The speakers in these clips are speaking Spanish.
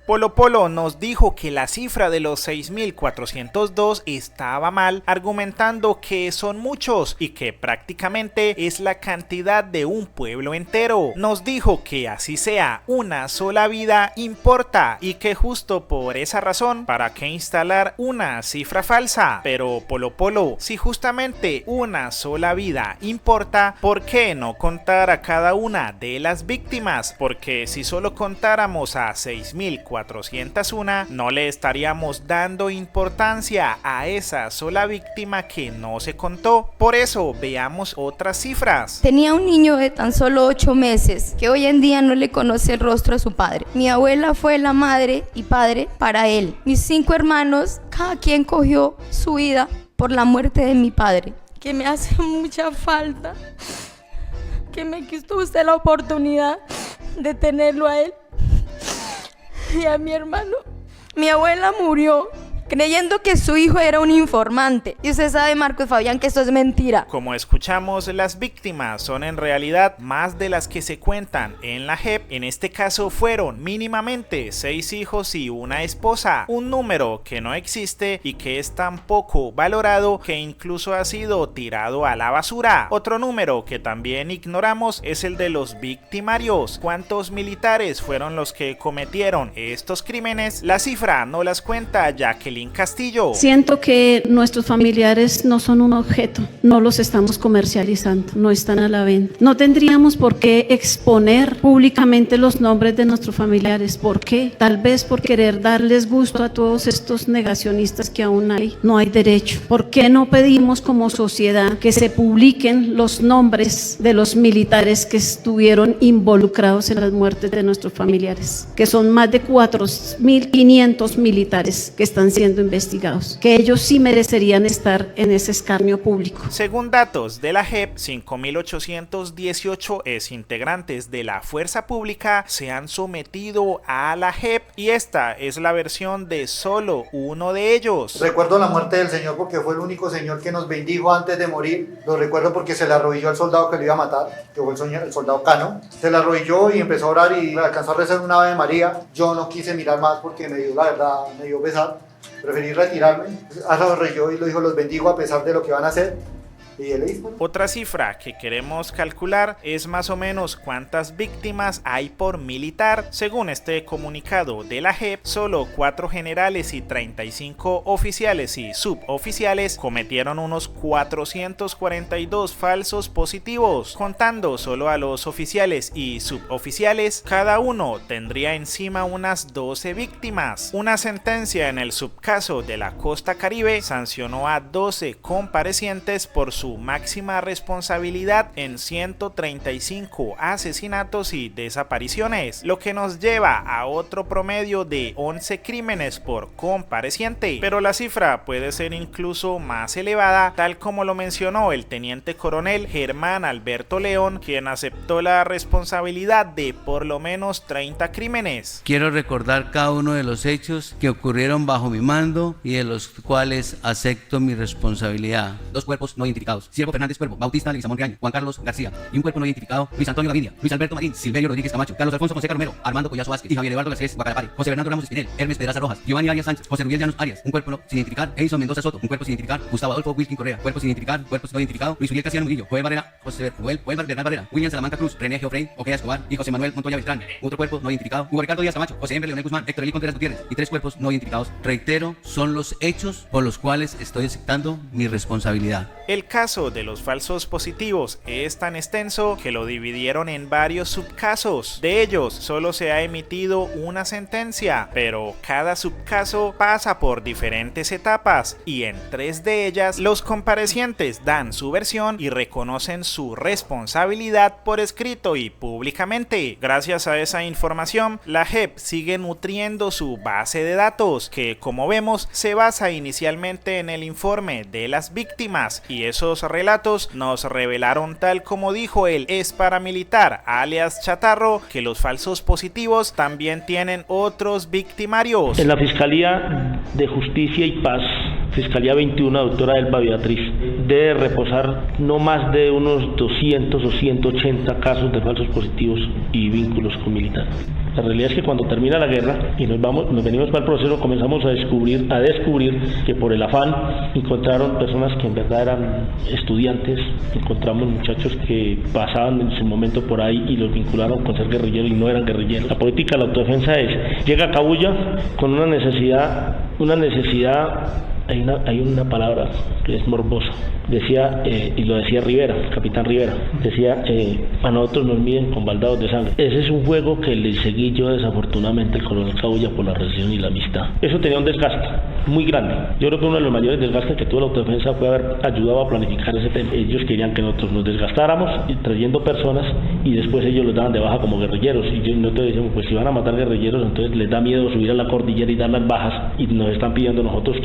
Polo Polo nos dijo que la cifra de los 6.402 estaba mal, argumentando que son muchos y que prácticamente es la cantidad de un pueblo entero. Nos dijo que así sea, una sola vida importa y que justo por esa razón, ¿para qué instalar una cifra falsa? Pero Polo Polo, si justamente una sola vida importa, ¿por qué no contar a cada una de las víctimas? Porque si solo contáramos a 6.401, no le estaríamos dando importancia a esa sola víctima que no se contó. Por eso veamos otras cifras. Tenía un niño de tan solo 8 meses que hoy en día no le conoce el rostro a su padre. Mi abuela fue la madre y padre para él. Mis 5 hermanos, cada quien cogió su vida por la muerte de mi padre, que me hace mucha falta, que me quiso usted la oportunidad de tenerlo a él y a mi hermano. Mi abuela murió creyendo que su hijo era un informante. Y usted sabe, Marcos Fabián, que esto es mentira. Como escuchamos, las víctimas son en realidad más de las que se cuentan en la JEP. En este caso fueron mínimamente 6 hijos y una esposa, un número que no existe y que es tan poco valorado que incluso ha sido tirado a la basura. Otro número que también ignoramos es el de los victimarios. ¿Cuántos militares fueron los que cometieron estos crímenes? La cifra no las cuenta Jacqueline Castillo. Siento que nuestros familiares no son un objeto, no los estamos comercializando, no están a la venta. No tendríamos por qué exponer públicamente los nombres de nuestros familiares. ¿Por qué? Tal vez por querer darles gusto a todos estos negacionistas que aún hay. No hay derecho. ¿Por qué no pedimos como sociedad que se publiquen los nombres de los militares que estuvieron involucrados en las muertes de nuestros familiares? Que son más de 4.500 militares que están siendo investigados, que ellos sí merecerían estar en ese escarnio público. Según datos de la JEP, 5.818 exintegrantes de la fuerza pública se han sometido a la JEP y esta es la versión de solo uno de ellos. Recuerdo la muerte del señor porque fue el único señor que nos bendijo antes de morir. Lo recuerdo porque se le arrodilló al soldado que lo iba a matar, que fue el soldado Cano. Se le arrodilló y empezó a orar y alcanzó a rezar una Ave María. Yo no quise mirar más porque me dio, la verdad, me dio pesar. Preferí retirarme. Álvaro Reyó y lo dijo, los bendigo a pesar de lo que van a hacer. Y él hizo. Otra cifra que queremos calcular es más o menos cuántas víctimas hay por militar. Según este comunicado de la JEP, solo 4 generales y 35 oficiales y suboficiales cometieron unos 442 falsos positivos. Contando solo a los oficiales y suboficiales, cada uno tendría encima unas 12 víctimas. Una sentencia en el subcaso de la Costa Caribe sancionó a 12 comparecientes por su máxima responsabilidad en 135 asesinatos y desapariciones, lo que nos lleva a otro promedio de 11 crímenes por compareciente, pero la cifra puede ser incluso más elevada, tal como lo mencionó el teniente coronel Germán Alberto León, quien aceptó la responsabilidad de por lo menos 30 crímenes. Quiero recordar cada uno de los hechos que ocurrieron bajo mi mando y de los cuales acepto mi responsabilidad. 2 cuerpos no identificados: Siervo Fernández Cuervo, Bautista Leguizamón Riaño, Juan Carlos García, y un cuerpo no identificado: Luis Antonio Gaviria, Luis Alberto Marín, Silverio Rodríguez Camacho, Carlos Alfonso Fonseca Romero, Armando Collazo Vázquez y Javier Eduardo Garcés Guacalapari, José Bernardo Ramos Espinel, Hermes Pedraza Rojas, Giovanni Arias Sánchez, José Miguel Llanos Arias, un cuerpo no sin identificar: Edison Mendoza Soto, un cuerpo sin identificar: Gustavo Adolfo Wilkin Correa, cuerpo sin identificar, cuerpos no identificado: Luis Uriel Casiano Murillo, Joel Barrera, José Bernal Barrera, William Salamanca Cruz, René Geoffrey Ojeda Escobar y José Manuel Montoya Beltrán. Otro cuerpo no identificado: Hugo Ricardo Díaz Camacho, José Embre Leonel Guzmán, Héctor Eli Contreras Gutiérrez, y 3 cuerpos no identificados. Reitero, son los hechos por los cuales estoy aceptando mi responsabilidad. El caso de los falsos positivos es tan extenso que lo dividieron en varios subcasos. De ellos solo se ha emitido una sentencia, pero cada subcaso pasa por diferentes etapas y en 3 de ellas los comparecientes dan su versión y reconocen su responsabilidad por escrito y públicamente. Gracias a esa información, la JEP sigue nutriendo su base de datos, que como vemos se basa inicialmente en el informe de las víctimas, y esos relatos nos revelaron, tal como dijo el ex paramilitar alias Chatarro, que los falsos positivos también tienen otros victimarios. En la Fiscalía de Justicia y Paz, Fiscalía 21, doctora Elba Beatriz, debe reposar no más de unos 200 o 180 casos de falsos positivos y vínculos con militares. La realidad es que cuando termina la guerra y nos venimos para el proceso, comenzamos a descubrir que por el afán encontraron personas que en verdad eran estudiantes, encontramos muchachos que pasaban en su momento por ahí y los vincularon con ser guerrilleros y no eran guerrilleros. La política de la autodefensa llega a Cabuya con una necesidad, hay una palabra que es morbosa. Decía, y lo decía Rivera, el capitán Rivera, decía, a nosotros nos miden con baldados de sangre. Ese es un juego que le seguí yo desafortunadamente al coronel Cabuya por la relación y la amistad. Eso tenía un desgaste muy grande. Yo creo que uno de los mayores desgastes que tuvo la autodefensa fue haber ayudado a planificar ese tema. Ellos querían que nosotros nos desgastáramos trayendo personas y después ellos los daban de baja como guerrilleros. Y nosotros decíamos, pues si van a matar guerrilleros, entonces les da miedo subir a la cordillera y dar las bajas y nos están pidiendo nosotros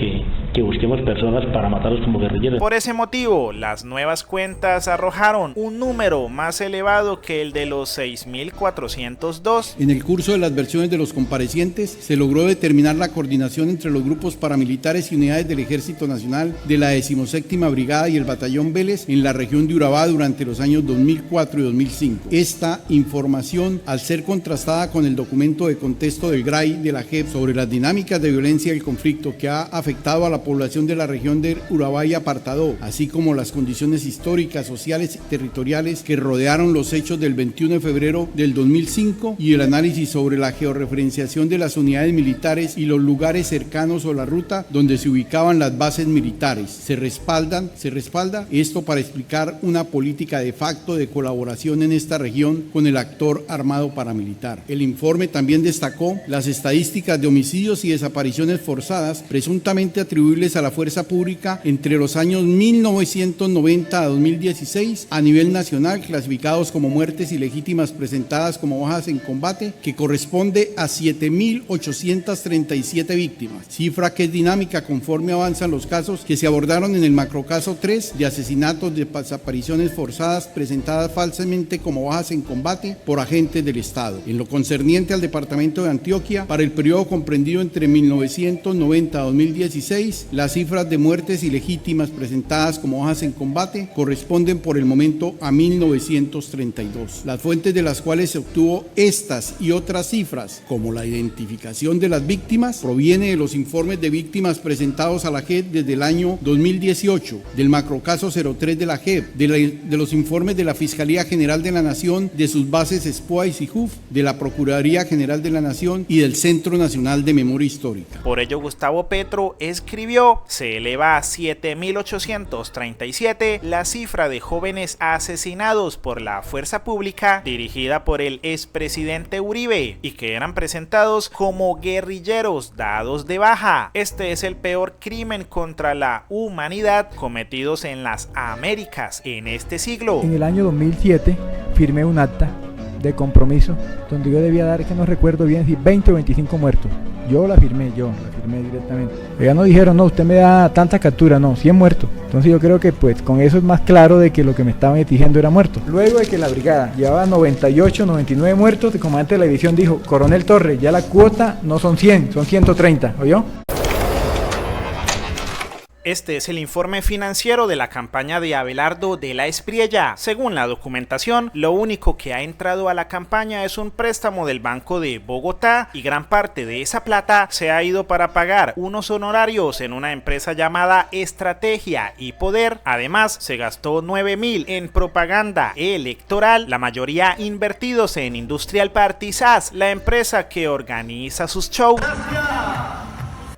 que busquemos personas para matarlos como guerrilleros. Por ese motivo, las nuevas cuentas arrojaron un número más elevado que el de los 6.402. En el curso de las versiones de los comparecientes, se logró determinar la coordinación entre los grupos paramilitares y unidades del Ejército Nacional de la 17ª Brigada y el Batallón Vélez en la región de Urabá durante los años 2004 y 2005. Esta información, al ser contrastada con el documento de contexto del GRAI de la JEP sobre las dinámicas de violencia del conflicto que ha afectado a la población de la región de Urabá y Apartadó, así como las condiciones históricas, sociales y territoriales que rodearon los hechos del 21 de febrero del 2005 y el análisis sobre la georreferenciación de las unidades militares y los lugares cercanos o la ruta donde se ubicaban las bases militares. Se respalda esto para explicar una política de facto de colaboración en esta región con el actor armado paramilitar. El informe también destacó las estadísticas de homicidios y desapariciones forzadas presuntamente atribuibles a la fuerza pública entre los años 1990 a 2016 a nivel nacional, clasificados como muertes ilegítimas presentadas como bajas en combate, que corresponde a 7.837 víctimas, cifra que es dinámica conforme avanzan los casos que se abordaron en el macrocaso 3 de asesinatos de desapariciones forzadas presentadas falsamente como bajas en combate por agentes del Estado. En lo concerniente al departamento de Antioquia, para el periodo comprendido entre 1990 a 2016, las cifras de muertes ilegítimas presentadas como bajas en combate corresponden por el momento a 1932. Las fuentes de las cuales se obtuvo estas y otras cifras, como la identificación de las víctimas, proviene de los informes de víctimas presentados a la JEP desde el año 2018, del macrocaso 03 de la JEP, de los informes de la Fiscalía General de la Nación, de sus bases SPOA y SIJUF, de la Procuraduría General de la Nación y del Centro Nacional de Memoria Histórica. Por ello, Gustavo Petro escribió: se eleva a 7.837 la cifra de jóvenes asesinados por la fuerza pública dirigida por el expresidente Uribe y que eran presentados como guerrilleros dados de baja. Este es el peor crimen contra la humanidad cometidos en las Américas en este siglo. En el año 2007 firmé un acta de compromiso donde yo debía dar, que no recuerdo bien si 20 o 25 muertos. Yo la firmé directamente. Ya no dijeron, no, usted me da tanta captura, no, 100 muertos. Entonces yo creo que pues con eso es más claro de que lo que me estaban exigiendo era muerto. Luego de que la brigada llevaba 98, 99 muertos, el comandante de la división dijo: Coronel Torres, ya la cuota no son 100, son 130, ¿oyó? Este es el informe financiero de la campaña de Abelardo de la Espriella. Según la documentación, lo único que ha entrado a la campaña es un préstamo del Banco de Bogotá y gran parte de esa plata se ha ido para pagar unos honorarios en una empresa llamada Estrategia y Poder. Además, se gastó 9.000 en propaganda electoral, la mayoría invertidos en Industrial Partizas, la empresa que organiza sus shows.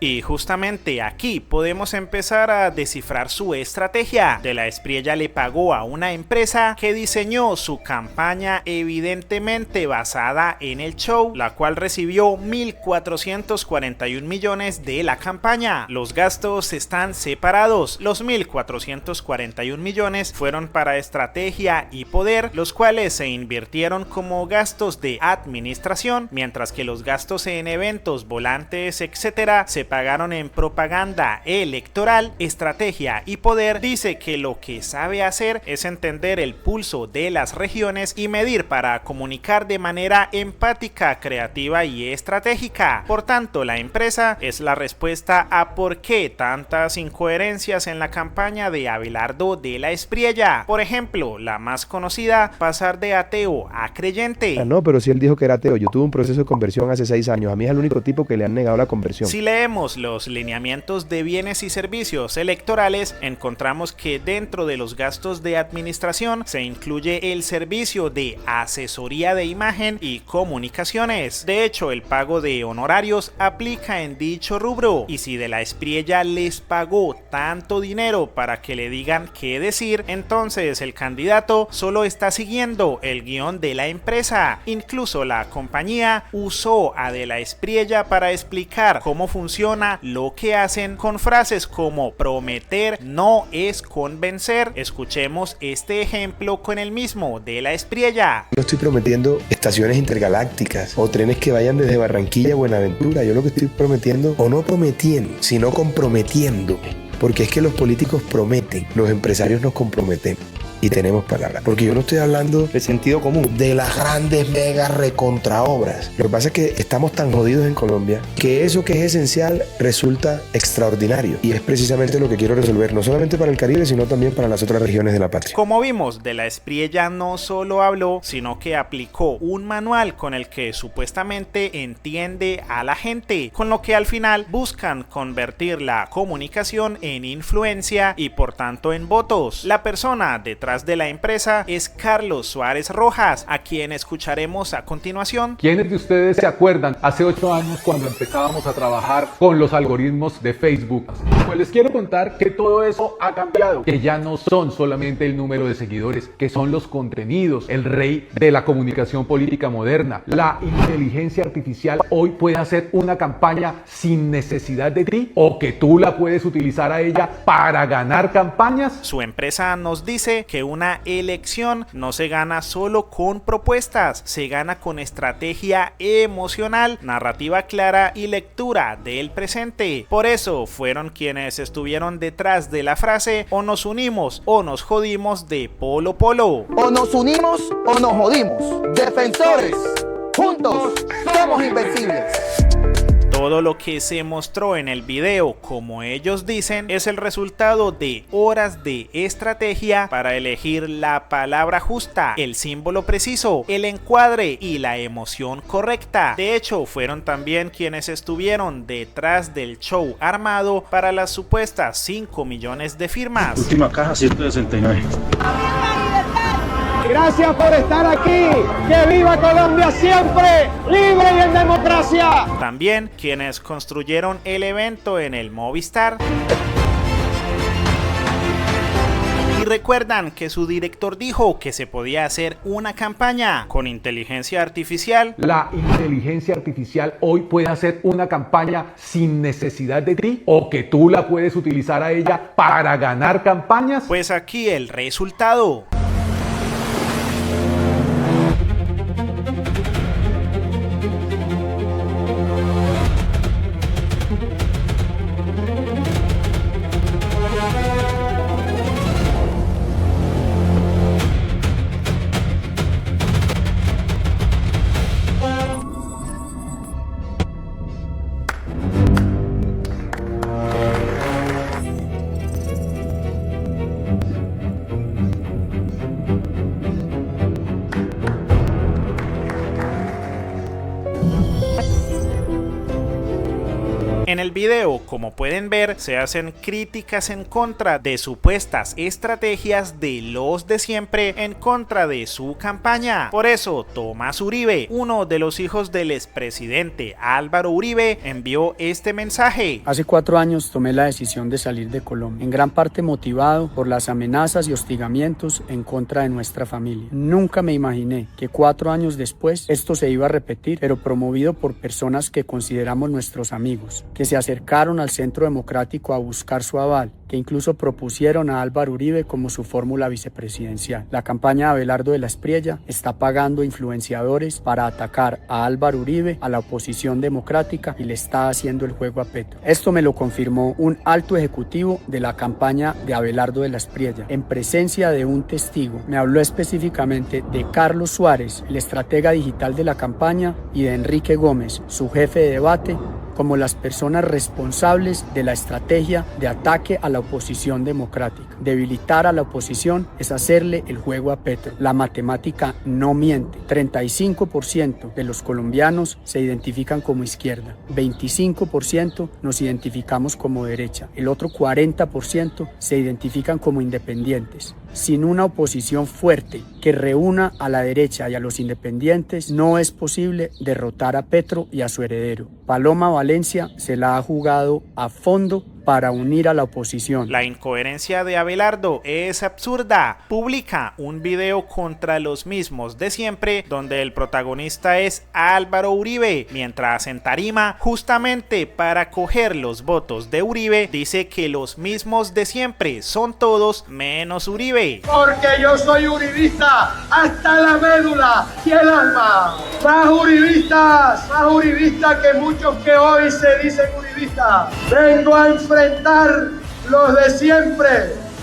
Y justamente aquí podemos empezar a descifrar su estrategia. De la Espriella le pagó a una empresa que diseñó su campaña evidentemente basada en el show, la cual recibió 1.441 millones de la campaña. Los gastos están separados. Los 1.441 millones fueron para Estrategia y Poder, los cuales se invirtieron como gastos de administración, mientras que los gastos en eventos, volantes, etcétera, se pagaron en propaganda electoral, estrategia y poder, dice que lo que sabe hacer es entender el pulso de las regiones y medir para comunicar de manera empática, creativa y estratégica. Por tanto, la empresa es la respuesta a por qué tantas incoherencias en la campaña de Abelardo de la Espriella. Por ejemplo, la más conocida, pasar de ateo a creyente. No, pero si él dijo que era ateo, yo tuve un proceso de conversión hace 6 años, a mí es el único tipo que le han negado la conversión. Si leemos los lineamientos de bienes y servicios electorales, encontramos que dentro de los gastos de administración se incluye el servicio de asesoría de imagen y comunicaciones. De hecho, el pago de honorarios aplica en dicho rubro, y si de la Espriella les pagó tanto dinero para que le digan qué decir, entonces el candidato solo está siguiendo el guión de la empresa. Incluso la compañía usó a de la Espriella para explicar cómo funciona lo que hacen con frases como prometer no es convencer. Escuchemos este ejemplo con el mismo de la Espriella. No estoy prometiendo estaciones intergalácticas o trenes que vayan desde Barranquilla a Buenaventura. Yo lo que estoy prometiendo, o no prometiendo, sino comprometiéndome. Porque es que los políticos prometen, los empresarios nos comprometemos. Y tenemos palabras, porque yo no estoy hablando de sentido común, de las grandes mega recontraobras. Lo que pasa es que estamos tan jodidos en Colombia que eso que es esencial resulta extraordinario, y es precisamente lo que quiero resolver, no solamente para el Caribe, sino también para las otras regiones de la patria. Como vimos, de la Espriella no solo habló, sino que aplicó un manual con el que supuestamente entiende a la gente, con lo que al final buscan convertir la comunicación en influencia y por tanto en votos. La persona detrás de la empresa es Carlos Suárez Rojas, a quien escucharemos a continuación. ¿Quiénes de ustedes se acuerdan hace 8 años cuando empezábamos a trabajar con los algoritmos de Facebook? Pues les quiero contar que todo eso ha cambiado, que ya no son solamente el número de seguidores, que son los contenidos, el rey de la comunicación política moderna. La inteligencia artificial hoy puede hacer una campaña sin necesidad de ti, o que tú la puedes utilizar a ella para ganar campañas. Su empresa nos dice que una elección no se gana solo con propuestas, se gana con estrategia emocional, narrativa clara y lectura del presente. Por eso fueron quienes estuvieron detrás de la frase "o nos unimos o nos jodimos" de Polo Polo. O nos unimos o nos jodimos. Defensores, juntos somos invencibles. Todo lo que se mostró en el video, como ellos dicen, es el resultado de horas de estrategia para elegir la palabra justa, el símbolo preciso, el encuadre y la emoción correcta. De hecho, fueron también quienes estuvieron detrás del show armado para las supuestas 5 millones de firmas. Última caja, 169. Gracias por estar aquí. ¡Que viva Colombia siempre! ¡Libre y en democracia! También quienes construyeron el evento en el Movistar. Y recuerdan que su director dijo que se podía hacer una campaña con inteligencia artificial. La inteligencia artificial hoy puede hacer una campaña sin necesidad de ti, o que tú la puedes utilizar a ella para ganar campañas. Pues aquí el resultado. En el video, como pueden ver, se hacen críticas en contra de supuestas estrategias de los de siempre en contra de su campaña. Por eso, Tomás Uribe, uno de los hijos del expresidente Álvaro Uribe, envió este mensaje. Hace 4 años tomé la decisión de salir de Colombia, en gran parte motivado por las amenazas y hostigamientos en contra de nuestra familia. Nunca me imaginé que 4 años después esto se iba a repetir, pero promovido por personas que consideramos nuestros amigos. que se acercaron al Centro Democrático a buscar su aval, que incluso propusieron a Álvaro Uribe como su fórmula vicepresidencial. La campaña de Abelardo de la Espriella está pagando influenciadores para atacar a Álvaro Uribe, a la oposición democrática, y le está haciendo el juego a Petro. Esto me lo confirmó un alto ejecutivo de la campaña de Abelardo de la Espriella. En presencia de un testigo, me habló específicamente de Carlos Suárez, el estratega digital de la campaña, y de Enrique Gómez, su jefe de debate, como las personas responsables de la estrategia de ataque a la oposición democrática. Debilitar a la oposición es hacerle el juego a Petro. La matemática no miente. 35% de los colombianos se identifican como izquierda, 25% nos identificamos como derecha, el otro 40% se identifican como independientes. Sin una oposición fuerte que reúna a la derecha y a los independientes, no es posible derrotar a Petro y a su heredero. Paloma Valencia se la ha jugado a fondo para unir a la oposición. La incoherencia de Abelardo es absurda. Publica un video contra los mismos de siempre, donde el protagonista es Álvaro Uribe, mientras en tarima, justamente para coger los votos de Uribe, dice que los mismos de siempre son todos menos Uribe. Porque yo soy uribista hasta la médula y el alma. Más uribistas que muchos que hoy se dicen uribistas. Vengo a enfrentar los de siempre,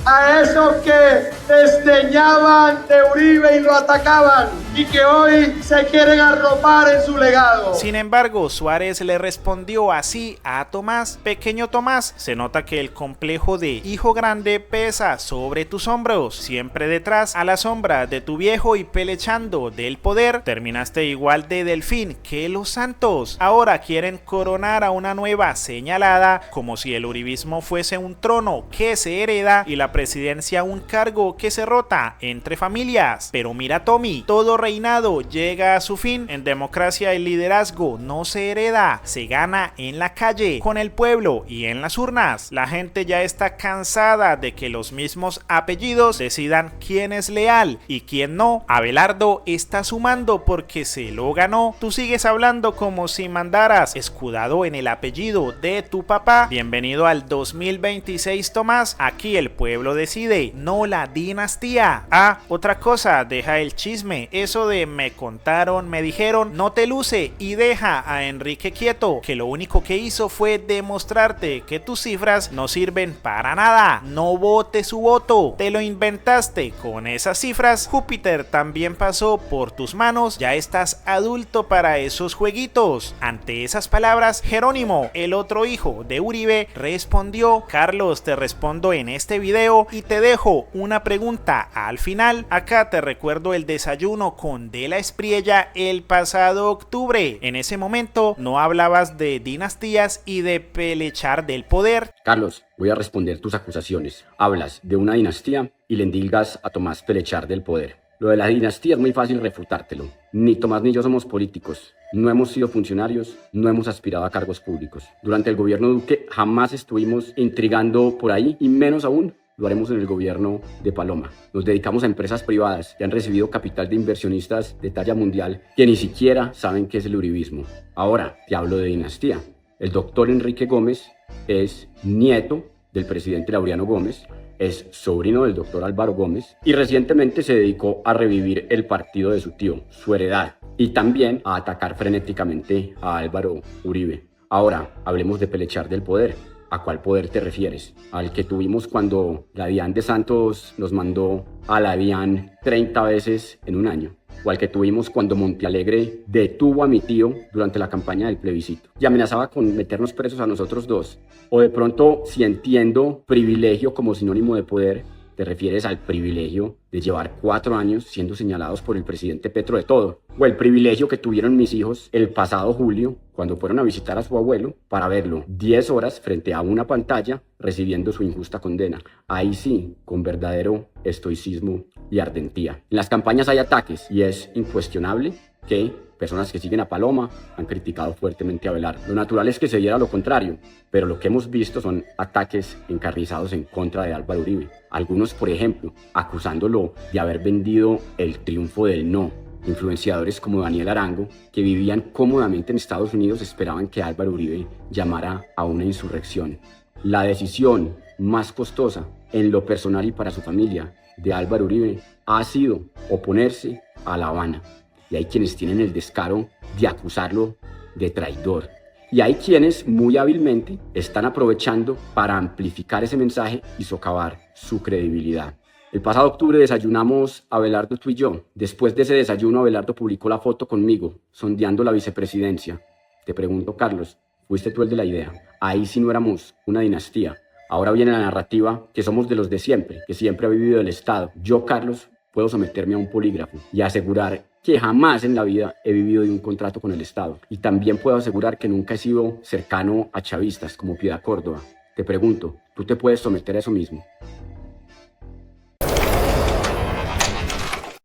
a esos que desdeñaban de Uribe y lo atacaban y que hoy se quieren arropar en su legado. Sin embargo, Suárez le respondió así a Tomás: pequeño Tomás, se nota que el complejo de hijo grande pesa sobre tus hombros, siempre detrás a la sombra de tu viejo y pelechando del poder, terminaste igual de delfín que los santos. Ahora quieren coronar a una nueva señalada, como si el uribismo fuese un trono que se hereda y la presidencia un cargo que se rota entre familias. Pero mira, Tommy, todo reinado llega a su fin. En democracia el liderazgo no se hereda, se gana en la calle, con el pueblo y en las urnas. La gente ya está cansada de que los mismos apellidos decidan quién es leal y quién no. Abelardo está sumando porque se lo ganó. Tú sigues hablando como si mandaras, escudado en el apellido de tu papá. Bienvenido al 2026, Tomás. Aquí el pueblo decide, no la dinastía. Ah, otra cosa, deja el chisme. Eso de me contaron, me dijeron, no te luce, y deja a Enrique quieto, que lo único que hizo fue demostrarte que tus cifras no sirven para nada. No vote su voto, te lo inventaste con esas cifras. Júpiter también pasó por tus manos, ya estás adulto para esos jueguitos. Ante esas palabras, Jerónimo, el otro hijo de Uribe, respondió: Carlos, te respondo en este video y te dejo una pregunta al final. Acá te recuerdo el desayuno con De la Espriella el pasado octubre. En ese momento no hablabas de dinastías y de pelechar del poder. Carlos, voy a responder tus acusaciones. Hablas de una dinastía y le endilgas a Tomás pelechar del poder. Lo de la dinastía es muy fácil refutártelo. Ni Tomás ni yo somos políticos. No hemos sido funcionarios, no hemos aspirado a cargos públicos. Durante el gobierno Duque jamás estuvimos intrigando por ahí, y menos aún lo haremos en el gobierno de Paloma. Nos dedicamos a empresas privadas que han recibido capital de inversionistas de talla mundial que ni siquiera saben qué es el uribismo. Ahora te hablo de dinastía. El doctor Enrique Gómez es nieto del presidente Laureano Gómez, es sobrino del doctor Álvaro Gómez y recientemente se dedicó a revivir el partido de su tío, su heredad, y también a atacar frenéticamente a Álvaro Uribe. Ahora hablemos de pelechar del poder. ¿A cuál poder te refieres? ¿Al que tuvimos cuando la DIAN de Santos nos mandó a la DIAN 30 veces en un año? ¿O al que tuvimos cuando Montealegre detuvo a mi tío durante la campaña del plebiscito y amenazaba con meternos presos a nosotros dos? ¿O de pronto, si entiendo privilegio como sinónimo de poder, te refieres al privilegio de llevar 4 años siendo señalados por el presidente Petro de todo? ¿O el privilegio que tuvieron mis hijos el pasado julio cuando fueron a visitar a su abuelo para verlo 10 horas frente a una pantalla recibiendo su injusta condena? Ahí sí, con verdadero estoicismo y ardentía. En las campañas hay ataques y es incuestionable que personas que siguen a Paloma han criticado fuertemente a Abelardo. Lo natural es que se diera lo contrario, pero lo que hemos visto son ataques encarnizados en contra de Álvaro Uribe. Algunos, por ejemplo, acusándolo de haber vendido el triunfo del no. Influenciadores como Daniel Arango, que vivían cómodamente en Estados Unidos, esperaban que Álvaro Uribe llamara a una insurrección. La decisión más costosa, en lo personal y para su familia, de Álvaro Uribe ha sido oponerse a La Habana. Y hay quienes tienen el descaro de acusarlo de traidor. Y hay quienes muy hábilmente están aprovechando para amplificar ese mensaje y socavar su credibilidad. El pasado octubre desayunamos Abelardo, tú y yo. Después de ese desayuno, Abelardo publicó la foto conmigo, sondeando la vicepresidencia. Te pregunto, Carlos, ¿fuiste tú el de la idea? Ahí sí no éramos una dinastía. Ahora viene la narrativa que somos de los de siempre, que siempre ha vivido el Estado. Yo, Carlos, puedo someterme a un polígrafo y asegurar que jamás en la vida he vivido de un contrato con el Estado. Y también puedo asegurar que nunca he sido cercano a chavistas como Piedad Córdoba. Te pregunto, ¿tú te puedes someter a eso mismo?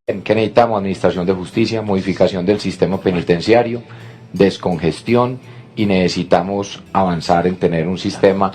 ¿Qué necesitamos? Administración de justicia, modificación del sistema penitenciario, descongestión, y necesitamos avanzar en tener un sistema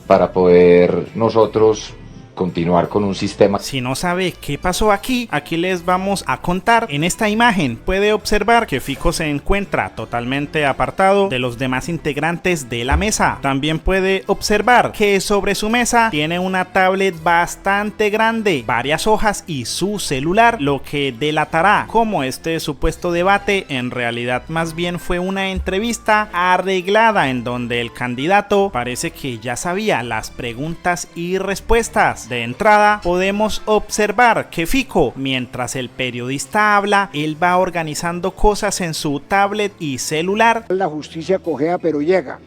para poder nosotros continuar con un sistema. Si no sabe qué pasó aquí les vamos a contar. En esta imagen puede observar que Fico se encuentra totalmente apartado de los demás integrantes de la mesa. También puede observar que sobre su mesa tiene una tablet bastante grande, varias hojas y su celular, lo que delatará cómo este supuesto debate en realidad más bien fue una entrevista arreglada en donde el candidato parece que ya sabía las preguntas y respuestas. De entrada podemos observar que Fico, mientras el periodista habla, él va organizando cosas en su tablet y celular. La justicia cojea pero llega.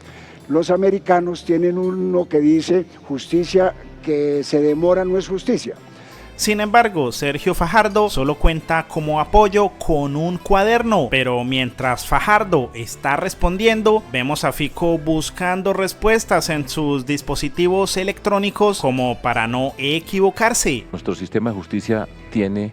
Los americanos tienen uno que dice justicia que se demora no es justicia. Sin embargo, Sergio Fajardo solo cuenta como apoyo con un cuaderno, pero mientras Fajardo está respondiendo, vemos a Fico buscando respuestas en sus dispositivos electrónicos como para no equivocarse. Nuestro sistema de justicia tiene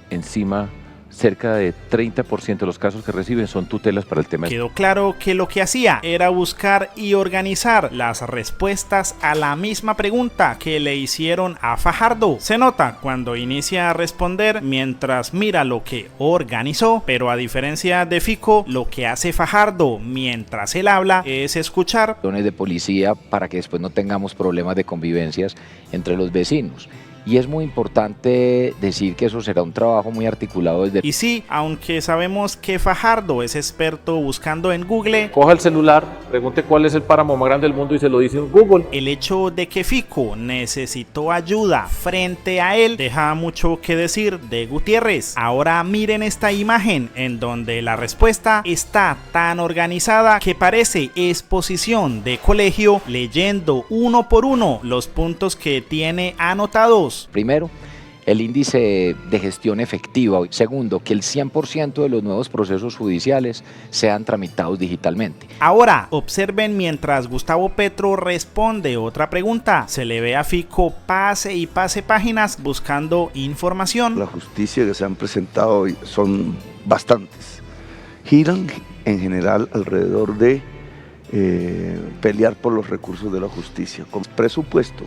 encima cerca de 30% de los casos que reciben son tutelas para el tema. Quedó claro que lo que hacía era buscar y organizar las respuestas a la misma pregunta que le hicieron a Fajardo. Se nota cuando inicia a responder mientras mira lo que organizó, pero a diferencia de Fico, lo que hace Fajardo mientras él habla es escuchar. De policía para que después no tengamos problemas de convivencias entre los vecinos. Y es muy importante decir que eso será un trabajo muy articulado desde... Y sí, aunque sabemos que Fajardo es experto buscando en Google, coja el celular, pregunte cuál es el páramo más grande del mundo y se lo dice en Google. El hecho de que Fico necesitó ayuda frente a él deja mucho que decir de Gutiérrez. Ahora miren esta imagen en donde la respuesta está tan organizada que parece exposición de colegio, leyendo uno por uno los puntos que tiene anotados. Primero, el índice de gestión efectiva. Segundo, que el 100% de los nuevos procesos judiciales sean tramitados digitalmente. Ahora, observen mientras Gustavo Petro responde otra pregunta. Se le ve a Fico pase y pase páginas buscando información. La justicia que se han presentado hoy son bastantes. Giran en general alrededor de pelear por los recursos de la justicia. Con presupuesto.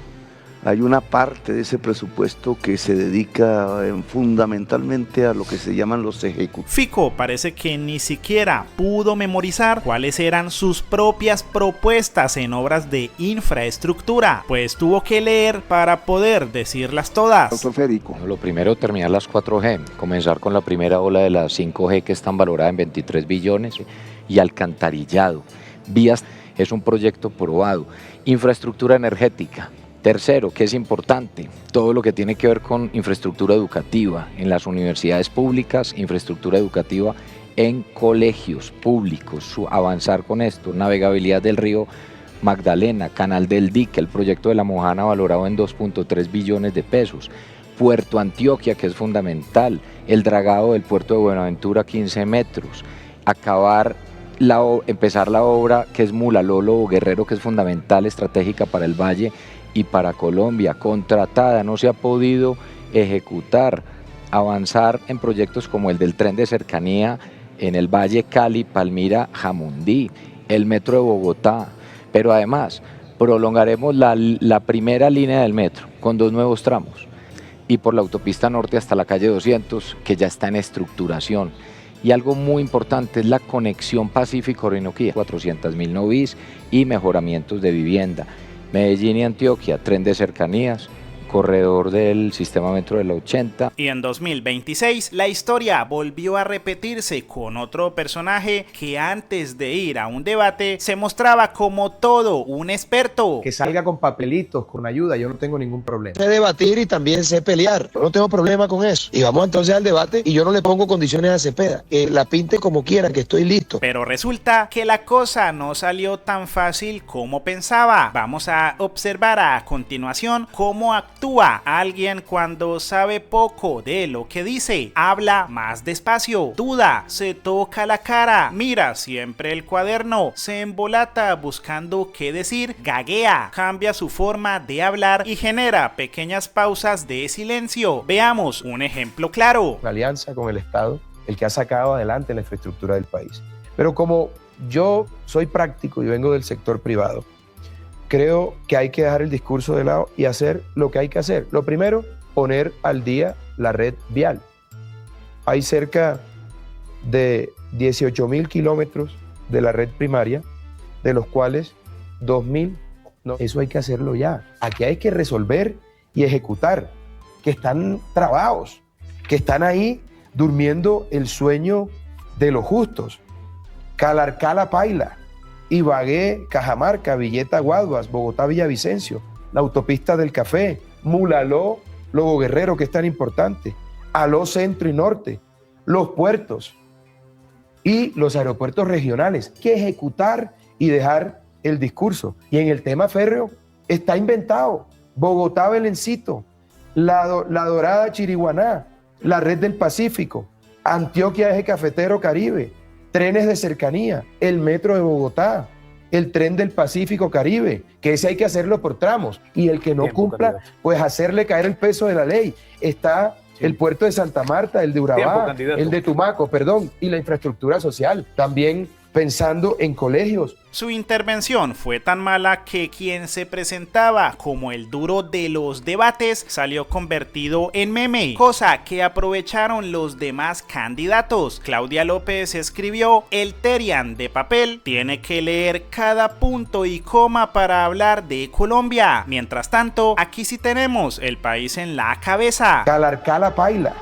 Hay una parte de ese presupuesto que se dedica fundamentalmente a lo que se llaman los ejecutivos. Fico parece que ni siquiera pudo memorizar cuáles eran sus propias propuestas en obras de infraestructura, pues tuvo que leer para poder decirlas todas. Doctor Federico. Lo primero, terminar las 4G, comenzar con la primera ola de las 5G que están valoradas en 23 billones y alcantarillado. Vías es un proyecto probado. Infraestructura energética. Tercero, que es importante, todo lo que tiene que ver con infraestructura educativa en las universidades públicas, infraestructura educativa en colegios públicos, avanzar con esto, navegabilidad del río Magdalena, canal del dique, el proyecto de La Mojana valorado en 2.3 billones de pesos, Puerto Antioquia, que es fundamental, el dragado del puerto de Buenaventura 15 metros, empezar la obra que es Mulalolo o Guerrero, que es fundamental, estratégica para el valle y para Colombia, contratada, no se ha podido ejecutar, avanzar en proyectos como el del tren de cercanía en el Valle Cali, Palmira, Jamundí, el metro de Bogotá, pero además prolongaremos la primera línea del metro con 2 nuevos tramos y por la autopista norte hasta la calle 200, que ya está en estructuración. Y algo muy importante es la conexión Pacífico-Orinoquía, 400.000 novis y mejoramientos de vivienda. Medellín y Antioquia, tren de cercanías, corredor del sistema metro de la 80. Y en 2026 la historia volvió a repetirse con otro personaje que antes de ir a un debate se mostraba como todo un experto. Que salga con papelitos, con ayuda, yo no tengo ningún problema. Sé debatir y también sé pelear, no tengo problema con eso. Y vamos entonces al debate y yo no le pongo condiciones a Cepeda, que la pinte como quiera, que estoy listo. Pero resulta que la cosa no salió tan fácil como pensaba. Vamos a observar a continuación cómo actúa alguien cuando sabe poco de lo que dice, habla más despacio, duda, se toca la cara, mira siempre el cuaderno, se embolata buscando qué decir, gaguea, cambia su forma de hablar y genera pequeñas pausas de silencio. Veamos un ejemplo claro. La alianza con el Estado, el que ha sacado adelante la infraestructura del país. Pero como yo soy práctico y vengo del sector privado, creo que hay que dejar el discurso de lado y hacer lo que hay que hacer. Lo primero, poner al día la red vial. Hay cerca de 18.000 kilómetros de la red primaria, de los cuales 2.000, no, eso hay que hacerlo ya. Aquí hay que resolver y ejecutar, que están trabados, que están ahí durmiendo el sueño de los justos. Calarcá-La Paila, Ibagué, Cajamarca, Villeta, Guaduas, Bogotá, Villavicencio, la autopista del Café, Mulaló, Lobo Guerrero, que es tan importante, Aló Centro y Norte, los puertos y los aeropuertos regionales, que ejecutar y dejar el discurso. Y en el tema férreo está inventado Bogotá, Belencito, la Dorada, Chiriguaná, la Red del Pacífico, Antioquia, Eje Cafetero, Caribe, trenes de cercanía, el metro de Bogotá, el tren del Pacífico Caribe, que ese hay que hacerlo por tramos, y el que no cumpla, pues hacerle caer el peso de la ley. Está el puerto de Santa Marta, el de Urabá, el de Tumaco, perdón, y la infraestructura social, también pensando en colegios. Su intervención fue tan mala que quien se presentaba como el duro de los debates salió convertido en meme, cosa que aprovecharon los demás candidatos. Claudia López escribió: el Terian de papel tiene que leer cada punto y coma para hablar de Colombia. Mientras tanto, aquí sí tenemos el país en la cabeza. Calarcá-La Paila,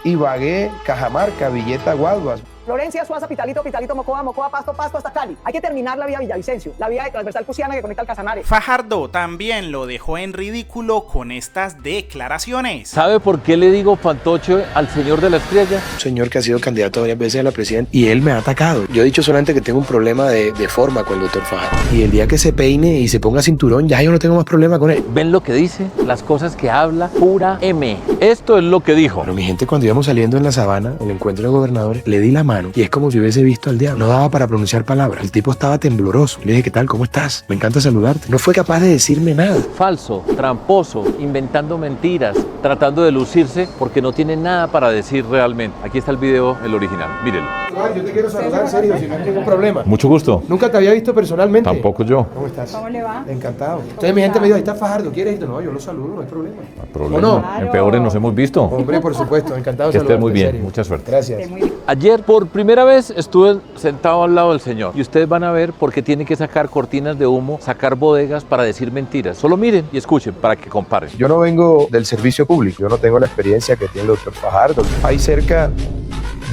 Ibagué, Cajamarca, Villeta, Guaduas, Florencia, Suaza, Pitalito, Mocoa, Pasto, hasta Cali. Hay que terminar la vía Villavicencio, la vía de transversal Cusiana que conecta al Casanare. Fajardo también lo dejó en ridículo con estas declaraciones. ¿Sabe por qué le digo fantoche al señor de la estrella? Un señor que ha sido candidato varias veces a la presidencia y él me ha atacado. Yo he dicho solamente que tengo un problema de forma con el doctor Fajardo. Y el día que se peine y se ponga cinturón, ya yo no tengo más problema con él. ¿Ven lo que dice? Las cosas que habla, pura M. Esto es lo que dijo. Bueno, mi gente, cuando íbamos saliendo en la sabana, el encuentro de gobernadores, le di la mano y es como si hubiese visto al diablo. No daba para pronunciar palabras. El tipo estaba tembloroso. Le dije: ¿qué tal? ¿Cómo estás? Me encanta saludarte. No fue capaz de decirme nada. Falso, tramposo, inventando mentiras, tratando de lucirse porque no tiene nada para decir realmente. Aquí está el video, el original. Mírenlo. Yo te quiero saludar en serio, si no hay ningún problema. Mucho gusto. Nunca te había visto personalmente. Tampoco yo. ¿Cómo estás? ¿Cómo le va? Encantado. Entonces mi gente me dijo: ahí está Fajardo, ¿quieres irte? No, yo lo saludo, no hay problema. ¿O no? En peores nos hemos visto. Hombre, por supuesto, encantado de que estés saludarte. muy bien, serio. mucha suerte. Gracias. Ayer por primera vez estuve sentado al lado del señor y ustedes van a ver por qué tiene que sacar cortinas de humo, sacar bodegas para decir mentiras. Solo miren y escuchen para que comparen. Yo no vengo del servicio público, yo no tengo la experiencia que tiene el doctor Fajardo. Hay cerca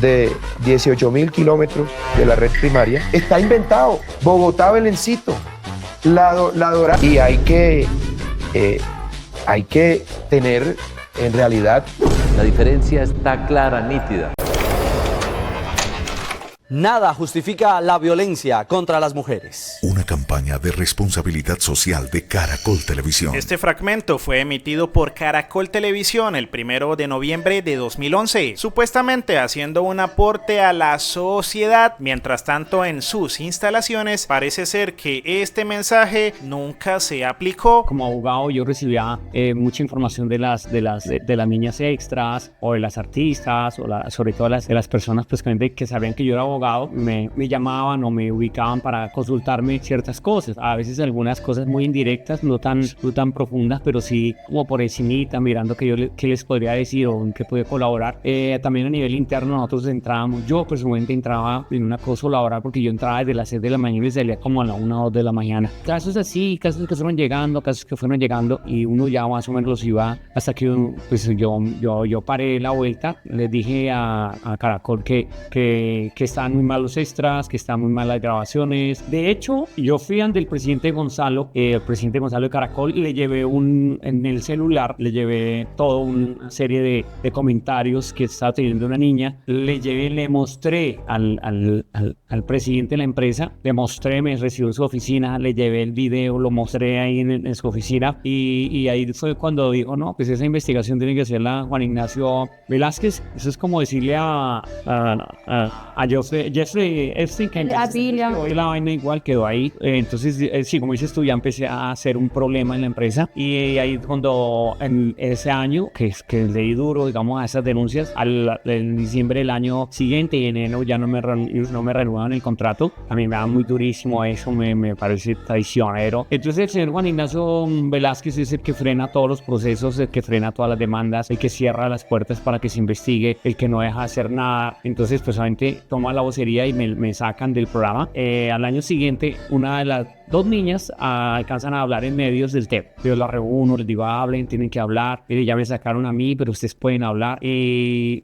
de 18.000 kilómetros de la red primaria. Está inventado Bogotá, Belencito, la Dorada. Y hay que tener en realidad... La diferencia está clara, nítida. Nada justifica la violencia contra las mujeres. Una campaña de responsabilidad social de Caracol Televisión. Este fragmento fue emitido por Caracol Televisión el 1 de noviembre de 2011, supuestamente haciendo un aporte a la sociedad. Mientras tanto, en sus instalaciones parece ser que este mensaje nunca se aplicó. Como abogado yo recibía mucha información de las niñas extras o de las artistas o sobre todo de las personas pues, que sabían que yo era abogado abogado, me llamaban o me ubicaban para consultarme ciertas cosas. A veces algunas cosas muy indirectas, no tan profundas, pero sí como por encimita, mirando qué les podría decir o en qué puede colaborar. También a nivel interno nosotros entrábamos, yo personalmente entraba en un acoso laboral porque yo entraba desde las 6 de la mañana y salía como a la 1 o 2 de la mañana. Casos así, casos que fueron llegando y uno ya más o menos los iba hasta que pues yo paré la vuelta, les dije a Caracol que estaban muy mal los extras, que estaban muy mal las grabaciones. De hecho, yo fui ante el presidente Gonzalo, el presidente Gonzalo de Caracol, y le llevé en el celular, le llevé toda una serie de comentarios que estaba teniendo una niña, le mostré al presidente de la empresa, me recibió en su oficina, le llevé el video, lo mostré ahí en su oficina y ahí fue cuando dijo, no, pues esa investigación tiene que hacerla Juan Ignacio Velázquez. Eso es como decirle a Jeffrey Epstein que hoy la vaina igual quedó ahí. Entonces, sí, como dices tú, ya empecé a hacer un problema en la empresa y ahí cuando en ese año, que le di duro, digamos, a esas denuncias, en diciembre del año siguiente y en enero ya no me renuevan el contrato. A mí me da muy durísimo eso, me parece traicionero. Entonces el señor Juan Ignacio Velázquez es el que frena todos los procesos, el que frena todas las demandas, el que cierra las puertas para que se investigue, el que no deja hacer nada. Entonces pues solamente toma la vocería y me sacan del programa. Al año siguiente, una de las 2 niñas alcanzan a hablar en medios del TEP. Yo las reúno, les digo, hablen, tienen que hablar. Ya me sacaron a mí, pero ustedes pueden hablar.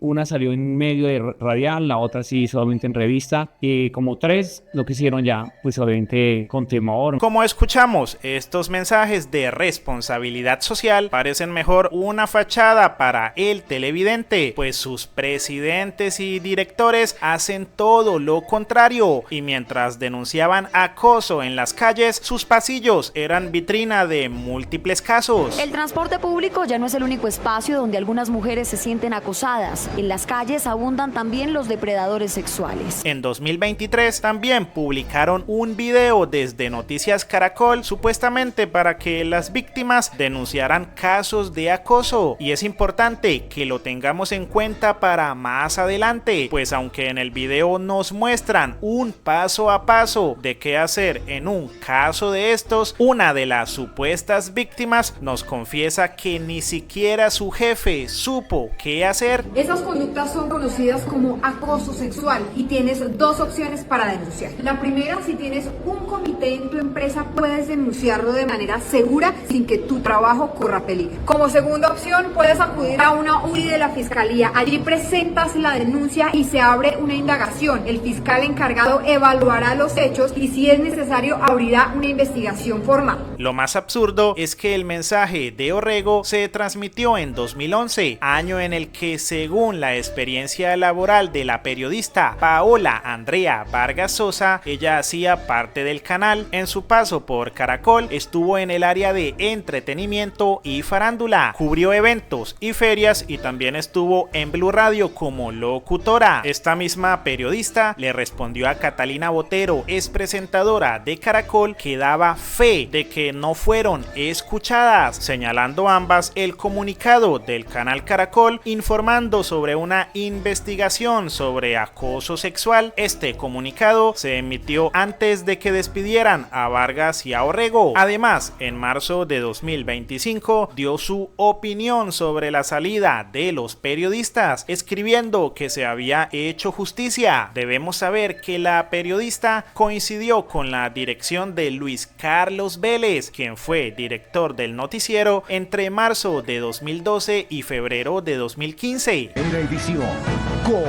Una salió en medio de radial, la otra sí solamente en revista. Como 3, lo que hicieron ya, pues obviamente con temor. Como escuchamos, estos mensajes de responsabilidad social parecen mejor una fachada para el televidente, pues sus presidentes y directores hacen todo lo contrario. Y mientras denunciaban acoso en las calles, sus pasillos eran vitrina de múltiples casos. El transporte público ya no es el único espacio donde algunas mujeres se sienten acosadas. En las calles abundan también los depredadores sexuales. En 2023 también publicaron un video desde Noticias Caracol, supuestamente para que las víctimas denunciaran casos de acoso. Y es importante que lo tengamos en cuenta para más adelante, pues aunque en el video nos muestran un paso a paso de qué hacer en un caso de estos, una de las supuestas víctimas nos confiesa que ni siquiera su jefe supo qué hacer. Esas conductas son conocidas como acoso sexual y tienes 2 opciones para denunciar. La primera, si tienes un comité en tu empresa, puedes denunciarlo de manera segura sin que tu trabajo corra peligro. Como segunda opción, puedes acudir a una URI de la Fiscalía. Allí presentas la denuncia y se abre una indagación. El fiscal encargado evaluará los hechos y si es necesario abrirá una investigación formal. Lo más absurdo es que el mensaje de Orrego se transmitió en 2011, año en el que, según la experiencia laboral de la periodista Paola Andrea Vargas Sosa, ella hacía parte del canal. En su paso por Caracol estuvo en el área de entretenimiento y farándula, cubrió eventos y ferias y también estuvo en Blue Radio como locutora. Esta misma periodista le respondió a Catalina Botero, ex presentadora de Caracol, que daba fe de que no fueron escuchadas, señalando ambas el comunicado del canal Caracol informando sobre una investigación sobre acoso sexual. Este comunicado se emitió antes de que despidieran a Vargas y a Orrego. Además, en marzo de 2025 dio su opinión sobre la salida de los periodistas, escribiendo que se había hecho justicia. Debemos saber que la periodista coincidió con la dirección de Luis Carlos Vélez, quien fue director del noticiero entre marzo de 2012 y febrero de 2015. En la edición con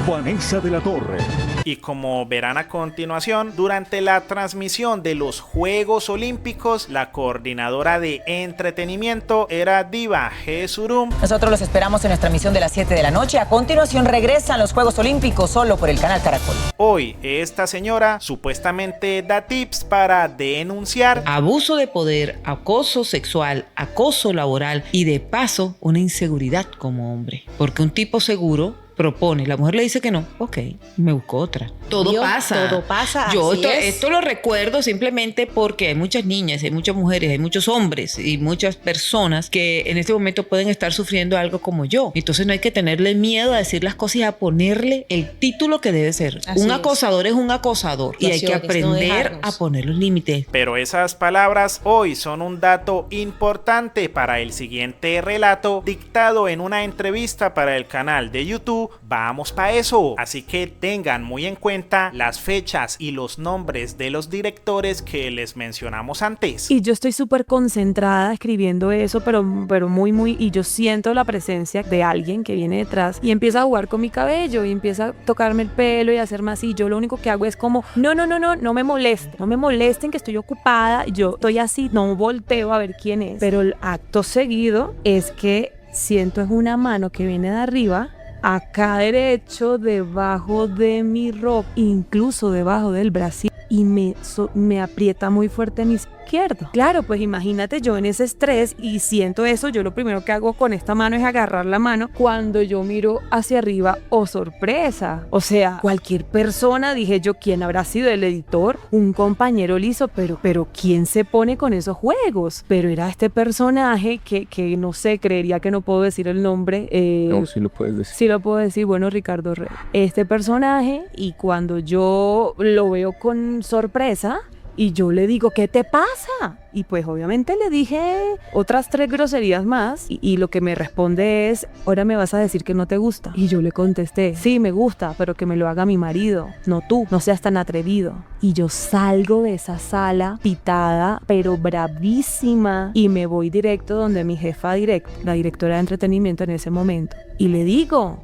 Vanessa de la Torre. Y como verán a continuación, durante la transmisión de los Juegos Olímpicos, la coordinadora de entretenimiento era Diva Jesurum. Nosotros los esperamos en nuestra emisión de las 7 de la noche. A continuación regresan los Juegos Olímpicos solo por el canal Caracol. Hoy esta señora supuestamente da tips para denunciar abuso de poder, acoso sexual, acoso laboral y de paso una inseguridad como hombre. Porque un tipo seguro propone, la mujer le dice que no, ok, me busco otra. Todo pasa. Yo esto lo recuerdo simplemente porque hay muchas niñas, hay muchas mujeres, hay muchos hombres y muchas personas que en este momento pueden estar sufriendo algo como yo. Entonces no hay que tenerle miedo a decir las cosas y a ponerle el título que debe ser. Un acosador es un acosador y hay que aprender a poner los límites. Pero esas palabras hoy son un dato importante para el siguiente relato dictado en una entrevista para el canal de YouTube Vamos Pa' Eso. Así que tengan muy en cuenta las fechas y los nombres de los directores que les mencionamos antes. Y yo estoy súper concentrada escribiendo eso, pero muy, y yo siento la presencia de alguien que viene detrás y empieza a jugar con mi cabello y empieza a tocarme el pelo y a hacer más, y yo lo único que hago es como, no me molesten que estoy ocupada, yo estoy así, no volteo a ver quién es, pero el acto seguido es que siento es una mano que viene de arriba, acá derecho, debajo de mi ropa, incluso debajo del brasier, y me aprieta muy fuerte mi izquierdo. Claro, pues imagínate yo en ese estrés y siento eso, yo lo primero que hago con esta mano es agarrar la mano. Cuando yo miro hacia arriba, ¡oh sorpresa! O sea, cualquier persona, dije yo, ¿quién habrá sido el editor? Un compañero liso, pero ¿quién se pone con esos juegos? Pero era este personaje que no sé, creería que no puedo decir el nombre. No, sí lo puedes decir. Sí lo puedo decir, bueno, Ricardo Rey. Este personaje, y cuando yo lo veo con sorpresa, y yo le digo, ¿qué te pasa? Y pues obviamente le dije otras 3 groserías más y lo que me responde es, ahora me vas a decir que no te gusta. Y yo le contesté, sí me gusta, pero que me lo haga mi marido, no tú, no seas tan atrevido. Y yo salgo de esa sala pitada, pero bravísima, y me voy directo donde mi jefa la directora de entretenimiento en ese momento. Y le digo,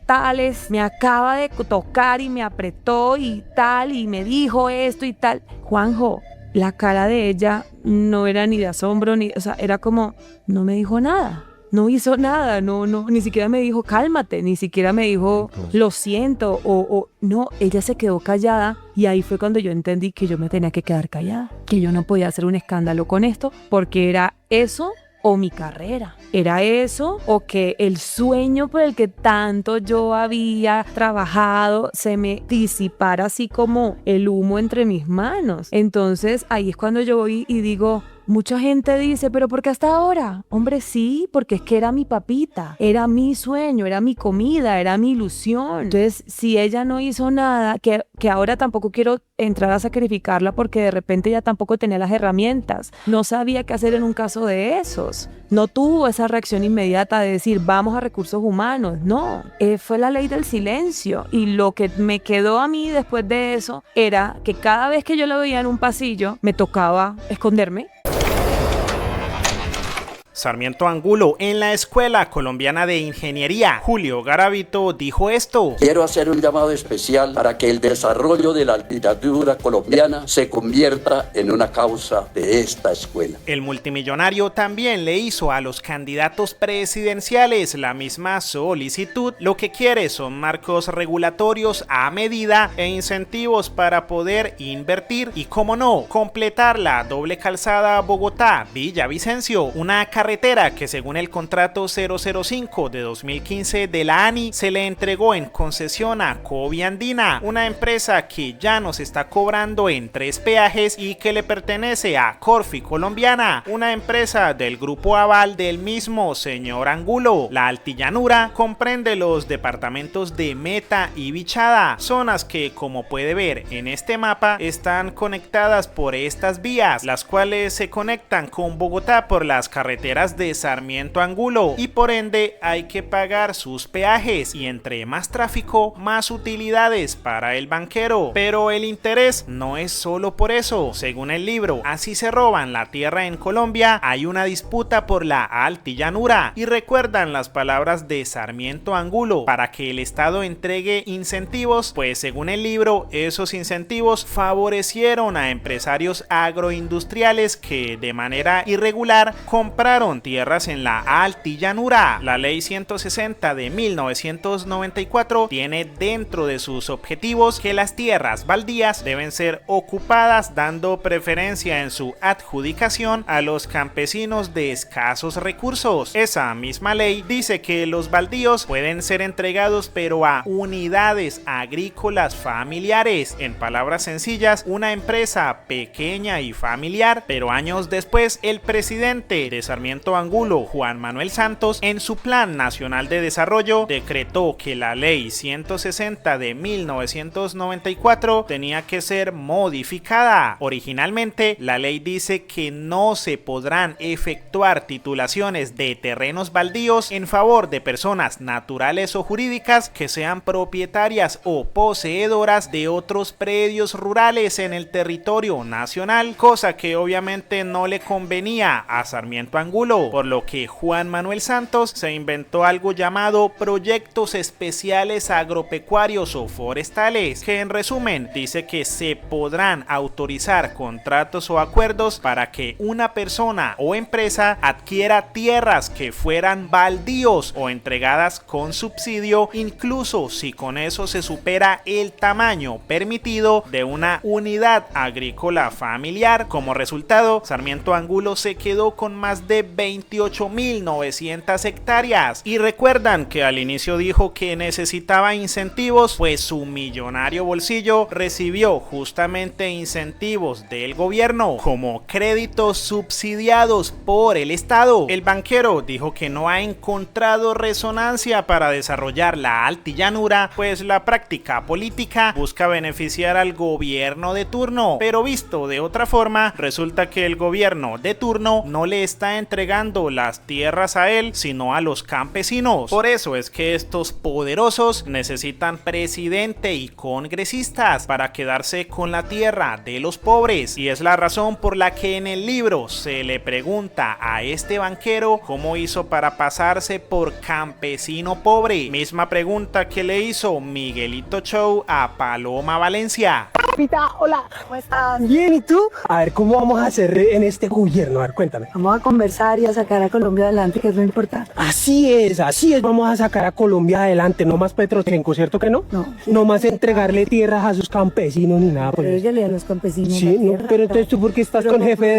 Tales me acaba de tocar y me apretó y tal, y me dijo esto y tal. Juanjo, la cara de ella no era ni de asombro, o sea, era como, no me dijo nada. No hizo nada, no, ni siquiera me dijo cálmate, ni siquiera me dijo lo siento, no, ella se quedó callada, y ahí fue cuando yo entendí que yo me tenía que quedar callada, que yo no podía hacer un escándalo con esto, porque era eso o mi carrera, era eso o que el sueño por el que tanto yo había trabajado se me disipara así como el humo entre mis manos. Entonces ahí es cuando yo voy y digo, mucha gente dice, ¿pero por qué hasta ahora? Hombre, sí, porque es que era mi papita, era mi sueño, era mi comida, era mi ilusión. Entonces, si ella no hizo nada, que ahora tampoco quiero entrar a sacrificarla porque de repente ella tampoco tenía las herramientas, no sabía qué hacer en un caso de esos, no tuvo esa reacción inmediata de decir, vamos a recursos humanos, no, fue la ley del silencio. Y lo que me quedó a mí después de eso era que cada vez que yo la veía en un pasillo, me tocaba esconderme. Sarmiento Angulo en la Escuela Colombiana de Ingeniería. Julio Garavito dijo esto. Quiero hacer un llamado especial para que el desarrollo de la literatura colombiana se convierta en una causa de esta escuela. El multimillonario también le hizo a los candidatos presidenciales la misma solicitud. Lo que quiere son marcos regulatorios a medida e incentivos para poder invertir y, como no, completar la doble calzada Bogotá-Villavicencio, una carretera que según el contrato 005 de 2015 de la ANI se le entregó en concesión a Coviandina, una empresa que ya nos está cobrando en 3 peajes y que le pertenece a Corfi Colombiana, una empresa del grupo aval del mismo señor Angulo. La Altillanura comprende los departamentos de Meta y Bichada, zonas que, como puede ver en este mapa, están conectadas por estas vías, las cuales se conectan con Bogotá por las carreteras de Sarmiento Angulo, y por ende hay que pagar sus peajes, y entre más tráfico, más utilidades para el banquero. Pero el interés no es solo por eso. Según el libro Así se roban la tierra en Colombia, hay una disputa por la Altillanura, y recuerdan las palabras de Sarmiento Angulo, para que el Estado entregue incentivos, pues según el libro, esos incentivos favorecieron a empresarios agroindustriales que de manera irregular compraron son tierras en la altillanura. La Ley 160 de 1994 tiene dentro de sus objetivos que las tierras baldías deben ser ocupadas dando preferencia en su adjudicación a los campesinos de escasos recursos. Esa misma ley dice que los baldíos pueden ser entregados pero a unidades agrícolas familiares. En palabras sencillas, una empresa pequeña y familiar, pero años después el presidente de Sarmiento Angulo, Juan Manuel Santos, en su Plan Nacional de Desarrollo decretó que la Ley 160 de 1994 tenía que ser modificada. Originalmente, la ley dice que no se podrán efectuar titulaciones de terrenos baldíos en favor de personas naturales o jurídicas que sean propietarias o poseedoras de otros predios rurales en el territorio nacional, cosa que obviamente no le convenía a Sarmiento Angulo, por lo que Juan Manuel Santos se inventó algo llamado proyectos especiales agropecuarios o forestales, que en resumen dice que se podrán autorizar contratos o acuerdos para que una persona o empresa adquiera tierras que fueran baldíos o entregadas con subsidio, incluso si con eso se supera el tamaño permitido de una unidad agrícola familiar. Como resultado, Sarmiento Angulo se quedó con más de 28.900 hectáreas. Y recuerdan que al inicio dijo que necesitaba incentivos, pues su millonario bolsillo recibió justamente incentivos del gobierno como créditos subsidiados por el Estado. El banquero dijo que no ha encontrado resonancia para desarrollar la altillanura, pues la práctica política busca beneficiar al gobierno de turno, pero visto de otra forma, resulta que el gobierno de turno no le está entregando las tierras a él, sino a los campesinos. Por eso es que estos poderosos necesitan presidente y congresistas para quedarse con la tierra de los pobres, y es la razón por la que en el libro se le pregunta a este banquero cómo hizo para pasarse por campesino pobre, misma pregunta que le hizo Miguelito Show a Paloma Valencia. Pita, hola, ¿cómo estás? Bien, ¿y tú? A ver, ¿cómo vamos a hacer en este gobierno? A ver, cuéntame. Vamos a conversar y a sacar a Colombia adelante, que es lo importante. Así es, vamos a sacar a Colombia adelante, no más Petrochenko, ¿cierto que no? No. No más entregarle tierras a sus campesinos ni nada. Pero ella le da a los campesinos. Sí, no, pero entonces tú por qué estás con jefe de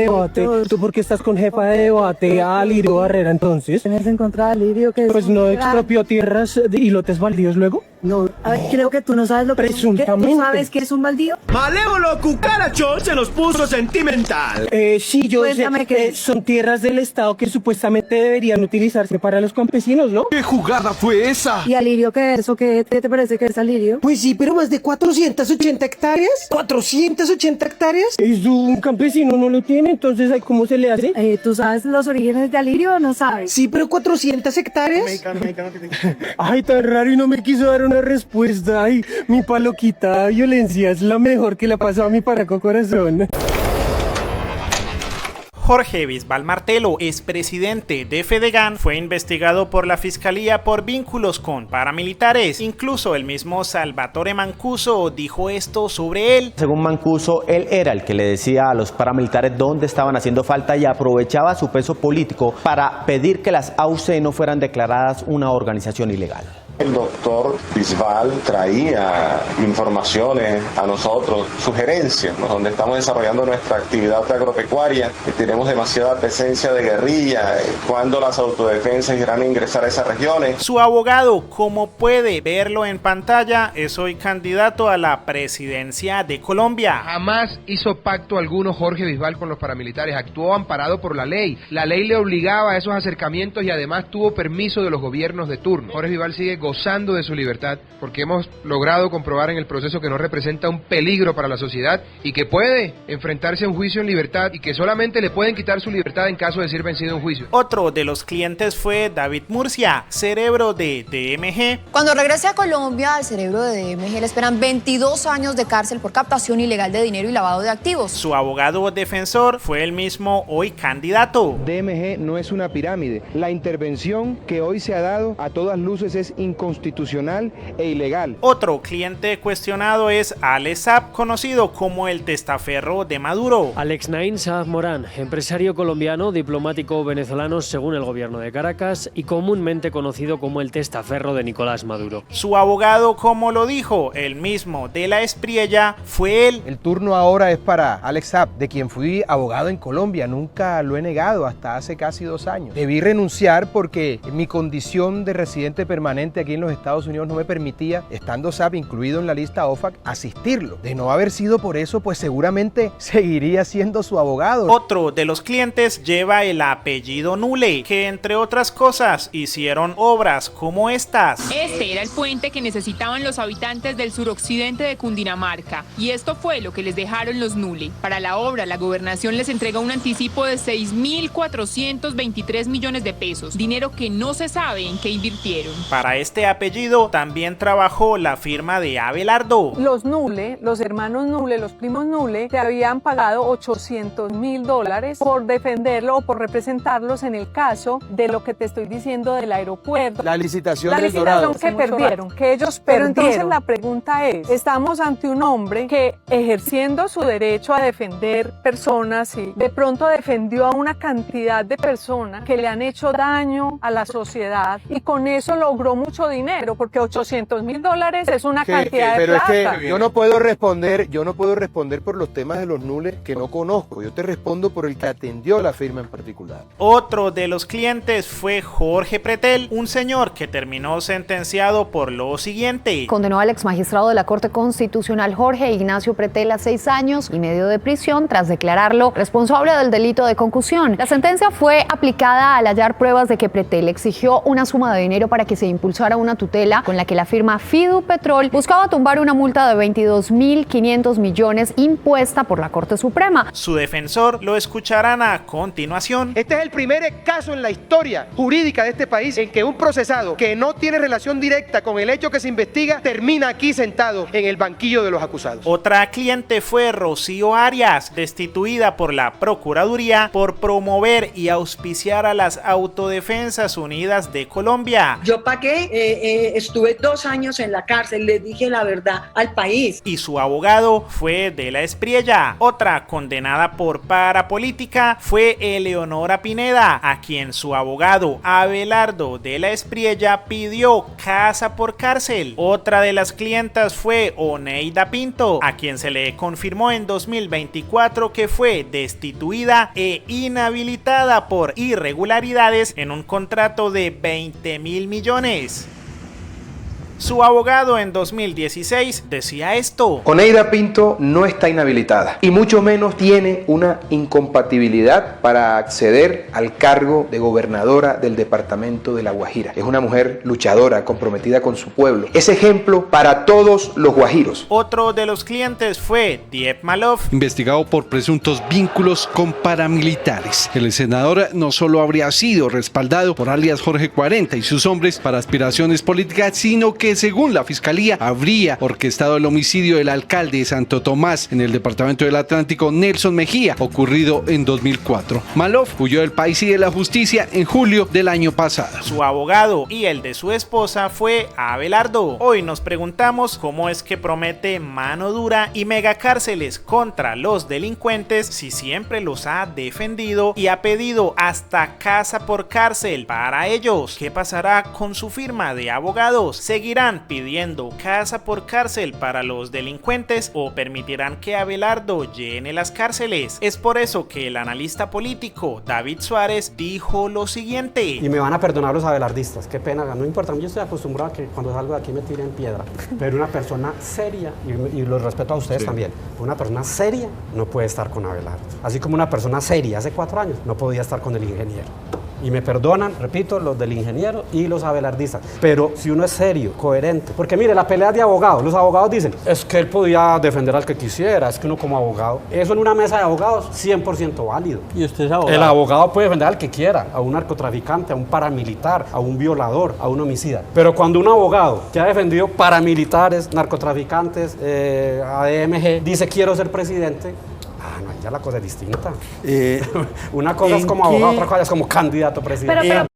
debate, a Lirio Barrera entonces. ¿Tienes en contra de Lirio? Que pues no expropió tierras y lotes baldíos luego. No, a ver, creo que tú no sabes lo que presuntamente. ¿Tú sabes que es un baldío? Malévolo cucarachón se nos puso sentimental. Sí, yo sé que son tierras del Estado que supuestamente deberían utilizarse para los campesinos, ¿no? ¿Qué jugada fue esa? ¿Y a Lirio qué es eso? ¿Qué te parece que es a Lirio? Pues sí, pero más de 480 hectáreas. ¿480 hectáreas? Eso un campesino no lo tiene, entonces ¿cómo se le hace? ¿Tú sabes los orígenes de Alirio o no sabes? Sí, pero 400 hectáreas. Ay, tan raro y no me quiso dar una respuesta. Ay, mi paloquita violencia es la mejor que le pasó a mi paraco corazón. Jorge Bisbal Martelo, expresidente de Fedegan, fue investigado por la fiscalía por vínculos con paramilitares. Incluso el mismo Salvatore Mancuso dijo esto sobre él. Según Mancuso, él era el que le decía a los paramilitares dónde estaban haciendo falta y aprovechaba su peso político para pedir que las AUC no fueran declaradas una organización ilegal. El doctor Bisbal traía informaciones a nosotros, sugerencias, ¿no? Donde estamos desarrollando nuestra actividad agropecuaria, que tenemos demasiada presencia de guerrilla, cuando las autodefensas irán a ingresar a esas regiones. Su abogado, como puede verlo en pantalla, es hoy candidato a la presidencia de Colombia. Jamás hizo pacto alguno Jorge Bisbal con los paramilitares, actuó amparado por la ley. La ley le obligaba a esos acercamientos y además tuvo permiso de los gobiernos de turno. Jorge Bisbal sigue gozando de su libertad porque hemos logrado comprobar en el proceso que no representa un peligro para la sociedad y que puede enfrentarse a un juicio en libertad y que solamente le pueden quitar su libertad en caso de ser vencido en juicio. Otro de los clientes fue David Murcia, cerebro de DMG. Cuando regrese a Colombia, al cerebro de DMG le esperan 22 años de cárcel por captación ilegal de dinero y lavado de activos. Su abogado defensor fue el mismo hoy candidato. DMG no es una pirámide. La intervención que hoy se ha dado a todas luces es incorrecta inconstitucional e ilegal. Otro cliente cuestionado es Alex Saab, conocido como el testaferro de Maduro. Alex Nain Saab Morán, empresario colombiano, diplomático venezolano según el gobierno de Caracas y comúnmente conocido como el testaferro de Nicolás Maduro. Su abogado, como lo dijo el mismo de la Espriella, fue él. El turno ahora es para Alex Saab, de quien fui abogado en Colombia. Nunca lo he negado hasta hace casi 2 años. Debí renunciar porque mi condición de residente permanente aquí en los Estados Unidos no me permitía, estando Saab incluido en la lista OFAC, asistirlo. De no haber sido por eso, pues seguramente seguiría siendo su abogado. Otro de los clientes lleva el apellido Nule, que entre otras cosas hicieron obras como estas. Este era el puente que necesitaban los habitantes del suroccidente de Cundinamarca, y esto fue lo que les dejaron los Nule. Para la obra, la gobernación les entrega un anticipo de 6.423 millones de pesos, dinero que no se sabe en qué invirtieron. Para este apellido también trabajó la firma de Abelardo. Los Nule, los hermanos Nule, los primos Nule, te habían pagado $800.000 por defenderlo o por representarlos en el caso de lo que te estoy diciendo del aeropuerto. La licitación del Dorado. Que perdieron, que ellos perdieron. Pero entonces la pregunta es, estamos ante un hombre que ejerciendo su derecho a defender personas y de pronto defendió a una cantidad de personas que le han hecho daño a la sociedad y con eso logró mucho dinero, porque $800.000 es una cantidad de plata. Pero es que yo no puedo responder por los temas de los Nules que no conozco. Yo te respondo por el que atendió la firma en particular. Otro de los clientes fue Jorge Pretel, un señor que terminó sentenciado por lo siguiente. Condenó al exmagistrado de la Corte Constitucional Jorge Ignacio Pretel a 6 años y medio de prisión tras declararlo responsable del delito de concusión. La sentencia fue aplicada al hallar pruebas de que Pretel exigió una suma de dinero para que se impulsara una tutela con la que la firma Fidu Petrol buscaba tumbar una multa de 22.500 millones impuesta por la Corte Suprema. Su defensor lo escucharán a continuación. Este es el primer caso en la historia jurídica de este país en que un procesado que no tiene relación directa con el hecho que se investiga termina aquí sentado en el banquillo de los acusados. Otra cliente fue Rocío Arias, destituida por la Procuraduría por promover y auspiciar a las Autodefensas Unidas de Colombia. Yo pagué, estuve 2 años en la cárcel, le dije la verdad al país. Y su abogado fue de la Espriella. Otra condenada por parapolítica fue Eleonora Pineda, a quien su abogado Abelardo de la Espriella pidió casa por cárcel. Otra de las clientas fue Oneida Pinto, a quien se le confirmó en 2024 que fue destituida e inhabilitada por irregularidades en un contrato de 20.000 millones. Su abogado en 2016 decía esto. Oneida Pinto no está inhabilitada y mucho menos tiene una incompatibilidad para acceder al cargo de gobernadora del departamento de La Guajira. Es una mujer luchadora, comprometida con su pueblo. Es ejemplo para todos los guajiros. Otro de los clientes fue Diep Malov, investigado por presuntos vínculos con paramilitares. El senador no solo habría sido respaldado por alias Jorge 40 y sus hombres para aspiraciones políticas, sino que según la fiscalía habría orquestado el homicidio del alcalde de Santo Tomás en el departamento del Atlántico, Nelson Mejía, ocurrido en 2004. Malov huyó del país y de la justicia en julio del año pasado. Su abogado y el de su esposa fue Abelardo. Hoy nos preguntamos cómo es que promete mano dura y megacárceles contra los delincuentes si siempre los ha defendido y ha pedido hasta casa por cárcel para ellos. ¿Qué pasará con su firma de abogados? ¿Seguirán pidiendo casa por cárcel para los delincuentes o permitirán que Abelardo llene las cárceles? Es por eso que el analista político David Suárez dijo lo siguiente. Y me van a perdonar los abelardistas, qué pena, no importa, yo estoy acostumbrado a que cuando salgo de aquí me tiren piedra, pero una persona seria, y los respeto a ustedes también, una persona seria no puede estar con Abelardo, así como una persona seria hace 4 años no podía estar con el ingeniero. Y me perdonan, repito, los del ingeniero y los abelardistas. Pero si uno es serio, coherente, porque mire, la pelea es de abogados. Los abogados dicen, es que él podía defender al que quisiera, es que uno como abogado. Eso en una mesa de abogados, 100% válido. ¿Y usted es abogado? El abogado puede defender al que quiera, a un narcotraficante, a un paramilitar, a un violador, a un homicida. Pero cuando un abogado que ha defendido paramilitares, narcotraficantes, ADMG, dice quiero ser presidente, no, ya la cosa es distinta. Una cosa es como abogado, otra cosa es como candidato a presidente.